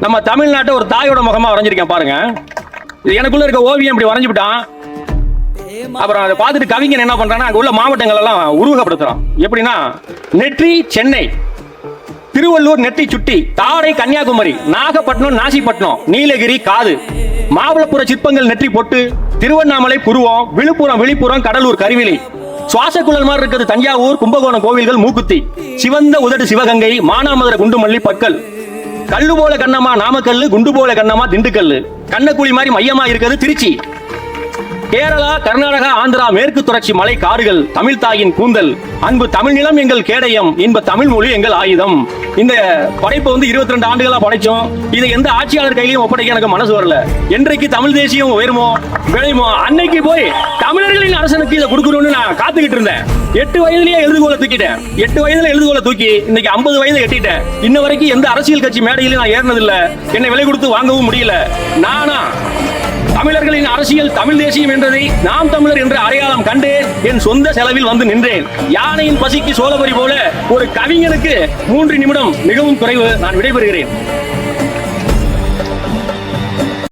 நம்ம தமிழ்நாட்டை ஒரு தாயோட முகமா வரைஞ்சிருக்கேன் பாருங்க. இது எனக்குள்ள இருக்க ஓவியம் இப்படி வரைஞ்சுட்டான். அப்புறம் அதை பார்த்துட்டு கவிஞன் என்ன பண்றான்னா அங்க உள்ள மாவட்டங்கள் எல்லாம் உருவகப்படுத்துறான். எப்படின்னா நெற்றி சென்னை, திருவள்ளூர் நெற்றி சுட்டி, தாடை கன்னியாகுமரி, நாகப்பட்டினம் நாசிப்பட்டினம், நீலகிரி காது, மாமல்லபுர சிற்பங்கள் நெற்றி பொட்டு, திருவண்ணாமலை புருவம், விழுப்புரம் கடலூர் கருவிலி, சுவாச குழல் மாதிரி இருக்கிறது தஞ்சாவூர் கும்பகோணம் கோவில்கள் மூக்குத்தி, சிவந்த உதடு சிவகங்கை, மானாமதுரை குண்டுமல்லி பற்கள், கல்லு போல கண்ணமா நாமக்கல்லு, குண்டு போல கண்ணமா திண்டுக்கல்லு, கண்ணக்குழி மாதிரி மையமா இருக்கிறது திருச்சி, கேரளா கர்நாடகா ஆந்திரா மேற்கு தொடர்ச்சி மலை காடுகள், தமிழ் தாயின் கூந்தல், அன்பு தமிழ் நிலம் எங்கள் கேடயம், இன்ப தமிழ் மொழி எங்கள் ஆயுதம். இந்த படைப்பை 22 ஆண்டுகளா படைச்சோம். இதை எந்த ஆட்சியாளர் கையிலையும் ஒப்படைக்க எனக்கு மனசு வரல. என்றைக்கு தமிழ் தேசியம் உயருமோ விளையுமோ அன்னைக்கு போய் தமிழர்களின் அரசனுக்கு இதை கொடுக்கணும்னு நான் காத்துக்கிட்டு இருந்தேன். 8 வயதிலேயே எழுதுகோலை தூக்கிட்டேன். 8 வயதுல எழுதுகோலை தூக்கி இன்னைக்கு 50 வயதை எட்டிட்டேன். இன்ன வரைக்கும் எந்த அரசியல் கட்சி மேடையிலும் நான் ஏறினதில்லை. என்னை விலை கொடுத்து வாங்கவும் முடியல. நானா தமிழர்களின் அரசியல் தமிழ் தேசியம் என்றதை நாம் தமிழர் என்ற அடையாளம் கண்டு என் சொந்த செலவில் வந்து நின்றேன். யானையின் பசிக்கு சோழபரி போல ஒரு கவிஞனுக்கு 3 நிமிடம் மிகவும் குறைவு. நான் விடைபெறுகிறேன்.